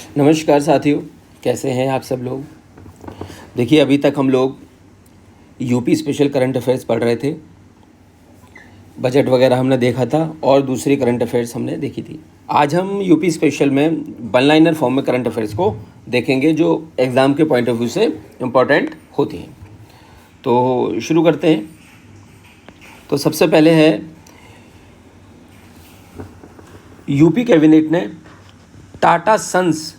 नमस्कार साथियों, कैसे हैं आप सब लोग। देखिए, अभी तक हम लोग यूपी स्पेशल करंट अफेयर्स पढ़ रहे थे। बजट वगैरह हमने देखा था और दूसरी करंट अफेयर्स हमने देखी थी। आज हम यूपी स्पेशल में वन लाइनर फॉर्म में करंट अफेयर्स को देखेंगे जो एग्ज़ाम के पॉइंट ऑफ व्यू से इम्पॉर्टेंट होती हैं। तो शुरू करते हैं। तो सबसे पहले है, यूपी कैबिनेट ने टाटा सन्स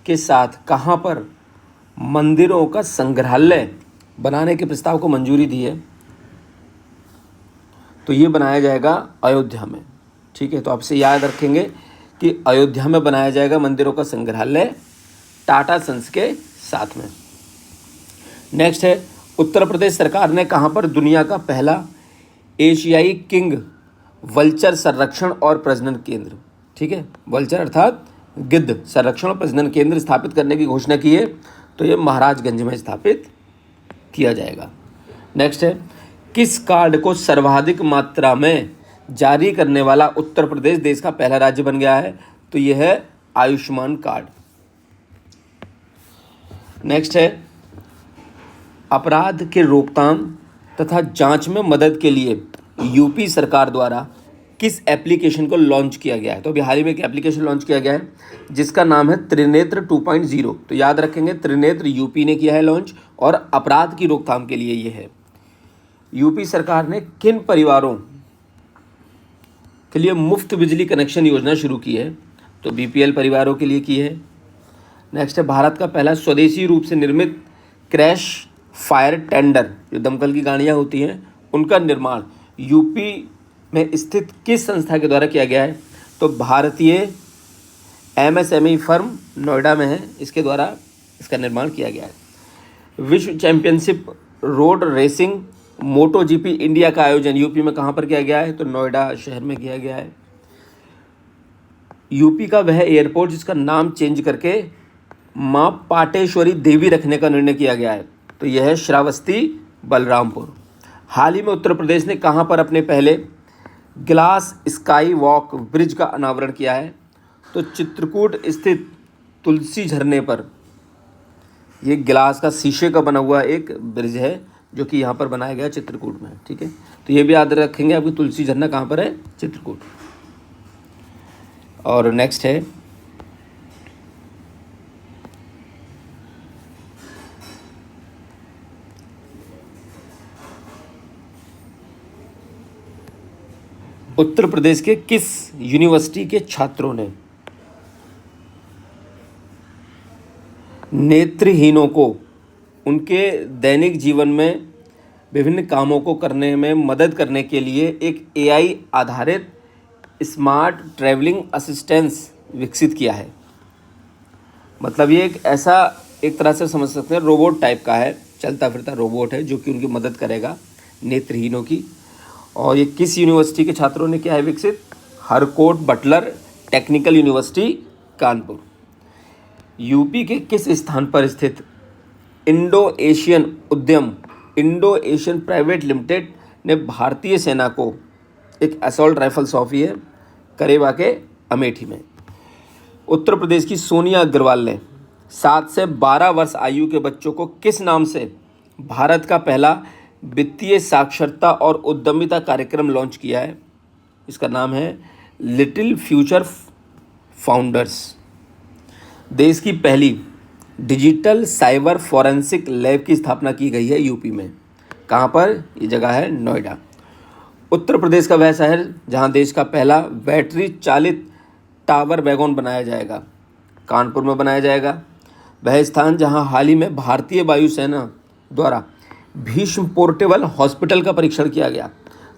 के साथ कहाँ पर मंदिरों का संग्रहालय बनाने के प्रस्ताव को मंजूरी दी है। तो ये बनाया जाएगा अयोध्या में। ठीक है, तो आपसे याद रखेंगे कि अयोध्या में बनाया जाएगा मंदिरों का संग्रहालय टाटा सन्स के साथ में। नेक्स्ट है, उत्तर प्रदेश सरकार ने कहाँ पर दुनिया का पहला एशियाई किंग वल्चर संरक्षण और प्रजनन केंद्र, ठीक है, वल्चर अर्थात गिद्ध संरक्षण और प्रजनन केंद्र स्थापित करने की घोषणा की है। तो ये महाराजगंज में स्थापित किया जाएगा। नेक्स्ट है, किस कार्ड को सर्वाधिक मात्रा में जारी करने वाला उत्तर प्रदेश देश का पहला राज्य बन गया है। तो यह है आयुष्मान कार्ड। नेक्स्ट है, अपराध के रोकथाम तथा जांच में मदद के लिए यूपी सरकार द्वारा किस एप्लीकेशन को लॉन्च किया गया है। तो अभी हाल ही में एक एप्लीकेशन लॉन्च किया गया है जिसका नाम है त्रिनेत्र 2.0। तो याद रखेंगे, त्रिनेत्र यूपी ने किया है लॉन्च और अपराध की रोकथाम के लिए ये है। यूपी सरकार ने किन परिवारों के लिए मुफ्त बिजली कनेक्शन योजना शुरू की है। तो बीपीएल परिवारों के लिए की है। नेक्स्ट है, भारत का पहला स्वदेशी रूप से निर्मित क्रैश फायर टेंडर, जो दमकल की गाड़ियाँ होती हैं, उनका निर्माण यूपी में स्थित किस संस्था के द्वारा किया गया है। तो भारतीय एमएसएमई फर्म नोएडा में है, इसके द्वारा इसका निर्माण किया गया है। विश्व चैंपियनशिप रोड रेसिंग मोटो जीपी इंडिया का आयोजन यूपी में कहाँ पर किया गया है। तो नोएडा शहर में किया गया है। यूपी का वह एयरपोर्ट जिसका नाम चेंज करके माँ पाटेश्वरी देवी रखने का निर्णय किया गया है। तो यह है श्रावस्ती बलरामपुर। हाल ही में उत्तर प्रदेश ने कहाँ पर अपने पहले ग्लास स्काई वॉक ब्रिज का अनावरण किया है। तो चित्रकूट स्थित तुलसी झरने पर ये ग्लास का शीशे का बना हुआ एक ब्रिज है जो कि यहाँ पर बनाया गया चित्रकूट में। ठीक है, तो ये भी याद रखेंगे आपकी तुलसी झरना कहाँ पर है, चित्रकूट। और नेक्स्ट है, उत्तर प्रदेश के किस यूनिवर्सिटी के छात्रों ने नेत्रहीनों को उनके दैनिक जीवन में विभिन्न कामों को करने में मदद करने के लिए एक एआई आधारित स्मार्ट ट्रैवलिंग असिस्टेंस विकसित किया है। मतलब ये एक ऐसा, एक तरह से समझ सकते हैं, रोबोट टाइप का है, चलता फिरता रोबोट है जो कि उनकी मदद करेगा नेत्रहीनों की। और ये किस यूनिवर्सिटी के छात्रों ने किया है विकसित। Harcourt Buttler technical university Kanpur. UP के किस स्थान पर स्थित इंडो एशियन उद्यम इंडो एशियन प्राइवेट लिमिटेड ने भारतीय सेना को एक असॉल्ट राइफल सौंपी है। करेवा के अमेठी में। उत्तर प्रदेश की सोनिया अग्रवाल ने 7 से 12 वर्ष आयु के बच्चों को किस नाम से भारत का पहला वित्तीय साक्षरता और उद्यमिता कार्यक्रम लॉन्च किया है। इसका नाम है लिटिल फ्यूचर फाउंडर्स। देश की पहली डिजिटल साइबर फॉरेंसिक लैब की स्थापना की गई है यूपी में। कहाँ पर, ये जगह है नोएडा। उत्तर प्रदेश का वह शहर जहाँ देश का पहला बैटरी चालित टावर वैगन बनाया जाएगा। कानपुर में बनाया जाएगा। वह स्थान जहाँ हाल ही में भारतीय वायुसेना द्वारा भीष्म पोर्टेबल हॉस्पिटल का परीक्षण किया गया।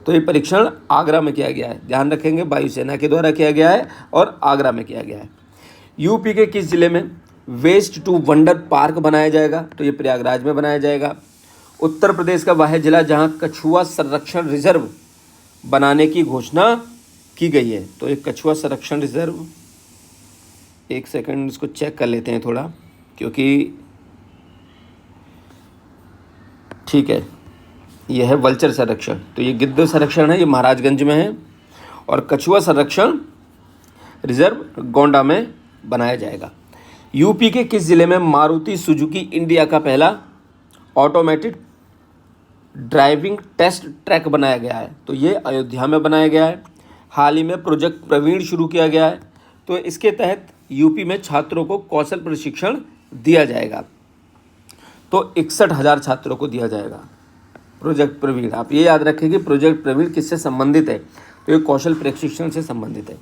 तो ये परीक्षण आगरा में किया गया है, ध्यान रखेंगे, वायुसेना के द्वारा किया गया है और आगरा में किया गया है। यूपी के किस जिले में वेस्ट टू वंडर पार्क बनाया जाएगा। तो ये प्रयागराज में बनाया जाएगा। उत्तर प्रदेश का वह जिला जहां कछुआ संरक्षण रिजर्व बनाने की घोषणा की गई है। तो ये कछुआ संरक्षण रिजर्व, एक सेकंड इसको चेक कर लेते हैं थोड़ा, क्योंकि ठीक है, यह है वल्चर संरक्षण। तो ये गिद्ध संरक्षण है, ये महाराजगंज में है। और कछुआ संरक्षण रिजर्व गोंडा में बनाया जाएगा। यूपी के किस जिले में मारुति सुजुकी इंडिया का पहला ऑटोमेटेड ड्राइविंग टेस्ट ट्रैक बनाया गया है? तो ये अयोध्या में बनाया गया है। हाल ही में प्रोजेक्ट प्रवीण शुरू किया गया है। तो इसके तहत यूपी में छात्रों को कौशल प्रशिक्षण दिया जाएगा। तो 61,000 छात्रों को दिया जाएगा प्रोजेक्ट प्रवीण। आप ये याद रखें कि प्रोजेक्ट प्रवीण किससे संबंधित है, तो ये कौशल प्रशिक्षण से संबंधित है।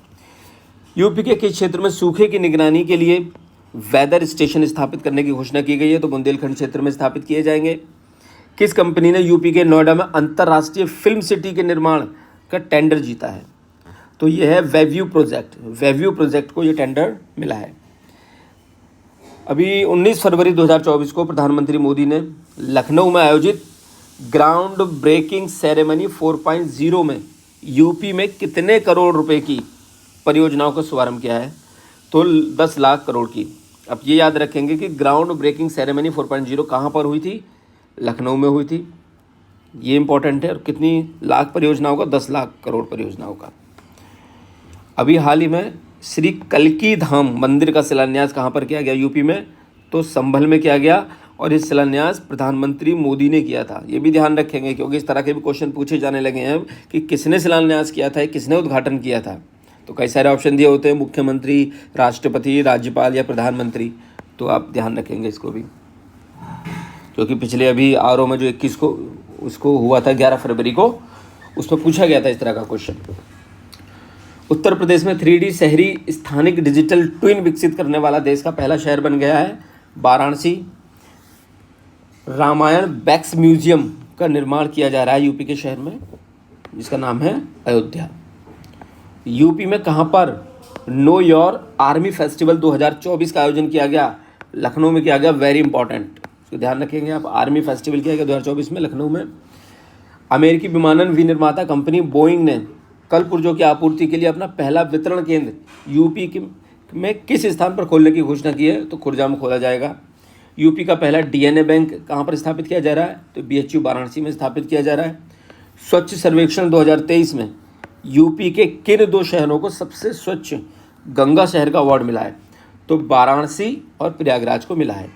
यूपी के किस क्षेत्र में सूखे की निगरानी के लिए वेदर स्टेशन स्थापित करने की घोषणा की गई है? तो बुंदेलखंड क्षेत्र में स्थापित किए जाएंगे। किस कंपनी ने यूपी के नोएडा में अंतर्राष्ट्रीय फिल्म सिटी के निर्माण का टेंडर जीता है? तो यह है वेव्यू प्रोजेक्ट। वेव्यू प्रोजेक्ट को ये टेंडर मिला है। अभी 19 फरवरी 2024 को प्रधानमंत्री मोदी ने लखनऊ में आयोजित ग्राउंड ब्रेकिंग सेरेमनी 4.0 में यूपी में कितने करोड़ रुपए की परियोजनाओं का शुभारंभ किया है? तो 10 लाख करोड़ की। अब ये याद रखेंगे कि ग्राउंड ब्रेकिंग सेरेमनी 4.0 कहाँ पर हुई थी? लखनऊ में हुई थी। ये इंपॉर्टेंट है। और कितनी लाख परियोजनाओं का? 10 लाख करोड़ परियोजनाओं का। अभी हाल ही में श्री कल्की धाम मंदिर का शिलान्यास कहाँ पर किया गया यूपी में? तो संभल में किया गया। और ये शिलान्यास प्रधानमंत्री मोदी ने किया था। ये भी ध्यान रखेंगे क्योंकि इस तरह के भी क्वेश्चन पूछे जाने लगे हैं कि किसने शिलान्यास किया था, किसने उद्घाटन किया था। तो कई सारे ऑप्शन दिए होते हैं, मुख्यमंत्री, राष्ट्रपति, राज्यपाल या प्रधानमंत्री। तो आप ध्यान रखेंगे इसको भी, क्योंकि पिछले अभी आरओ में जो 21 को उसको हुआ था 11 फरवरी को, उसमें पूछा गया था इस तरह का क्वेश्चन। उत्तर प्रदेश में 3D शहरी स्थानिक डिजिटल ट्विन विकसित करने वाला देश का पहला शहर बन गया है वाराणसी। रामायण बैक्स म्यूजियम का निर्माण किया जा रहा है यूपी के शहर में, जिसका नाम है अयोध्या। यूपी में कहाँ पर नो योर आर्मी फेस्टिवल 2024 का आयोजन किया गया? लखनऊ में किया गया। वेरी इंपॉर्टेंट, इसको ध्यान रखेंगे आप। आर्मी फेस्टिवल किया गया 2024 में लखनऊ में। अमेरिकी विमानन विनिर्माता कंपनी बोइंग ने कल पुर्जों की आपूर्ति के लिए अपना पहला वितरण केंद्र यूपी में किस स्थान पर खोलने की घोषणा की है? तो खुर्जा में खोला जाएगा। यूपी का पहला डीएनए बैंक कहाँ पर स्थापित किया जा रहा है? तो बीएचयू वाराणसी में स्थापित किया जा रहा है। स्वच्छ सर्वेक्षण 2023 में यूपी के किन 2 शहरों को सबसे स्वच्छ गंगा शहर का अवार्ड मिला है? तो वाराणसी और प्रयागराज को मिला है।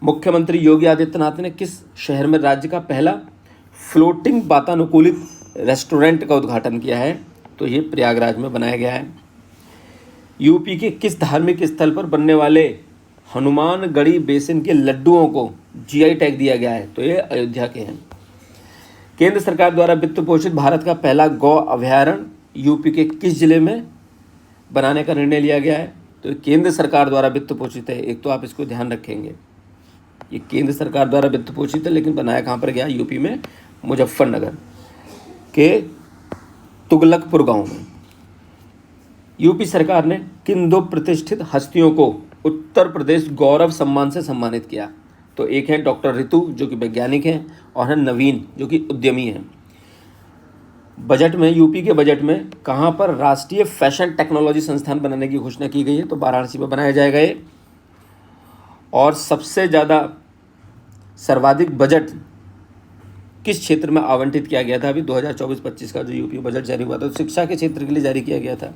मुख्यमंत्री योगी आदित्यनाथ ने किस शहर में राज्य का पहला फ्लोटिंग वातानुकूलित रेस्टोरेंट का उद्घाटन किया है? तो ये प्रयागराज में बनाया गया है। यूपी के किस धार्मिक स्थल पर बनने वाले हनुमानगढ़ी बेसिन के लड्डुओं को जीआई टैग दिया गया है? तो ये अयोध्या के हैं। केंद्र सरकार द्वारा वित्त पोषित भारत का पहला गौ अभयारण्य यूपी के किस जिले में बनाने का निर्णय लिया गया है? तो केंद्र सरकार द्वारा वित्त पोषित है। एक तो आप इसको ध्यान रखेंगे, ये केंद्र सरकार द्वारा वित्त पोषित है, लेकिन बनाया कहाँ पर गया? यूपी में मुजफ्फरनगर के तुगलकपुर गांव में। यूपी सरकार ने किन 2 प्रतिष्ठित हस्तियों को उत्तर प्रदेश गौरव सम्मान से सम्मानित किया? तो एक है डॉक्टर ऋतु जो कि वैज्ञानिक हैं, और है नवीन जो कि उद्यमी हैं। बजट में, यूपी के बजट में कहाँ पर राष्ट्रीय फैशन टेक्नोलॉजी संस्थान बनाने की घोषणा की गई है? तो वाराणसी में बनाया जाएगा ये। और सबसे ज़्यादा सर्वाधिक बजट किस क्षेत्र में आवंटित किया गया था? अभी 2024-25 का जो यूपी बजट जारी हुआ था, तो शिक्षा के क्षेत्र के लिए जारी किया गया था।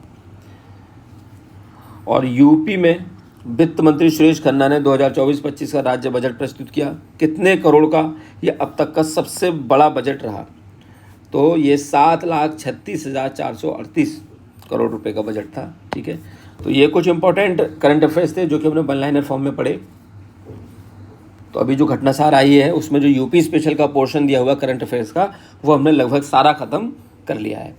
और यूपी में वित्त मंत्री सुरेश खन्ना ने 2024-25 का राज्य बजट प्रस्तुत किया। कितने करोड़ का ये अब तक का सबसे बड़ा बजट रहा? तो ये 7,36,438 करोड़ रुपए का बजट था। ठीक है, तो ये कुछ इंपॉर्टेंट करंट अफेयर्स थे जो कि हमने वन लाइनर फॉर्म में पढ़े। तो अभी जो घटनासार आई है उसमें जो यूपी स्पेशल का पोर्शन दिया हुआ करंट अफेयर्स का, वो हमने लगभग सारा ख़त्म कर लिया है।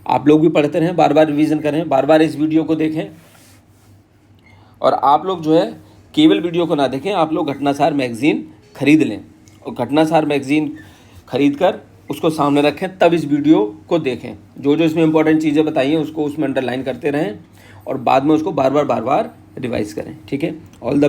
आप लोग भी पढ़ते रहें, बार बार रिवीजन करें, बार बार इस वीडियो को देखें। और आप लोग जो है केवल वीडियो को ना देखें, आप लोग घटनासार मैगज़ीन खरीद लें और घटनासार मैगज़ीन खरीद कर उसको सामने रखें, तब इस वीडियो को देखें। जो जो इसमें इंपॉर्टेंट चीज़ें बताई हैं उसको उसमें अंडरलाइन करते रहें और बाद में उसको बार बार रिवाइज़ करें। ठीक है, ऑल द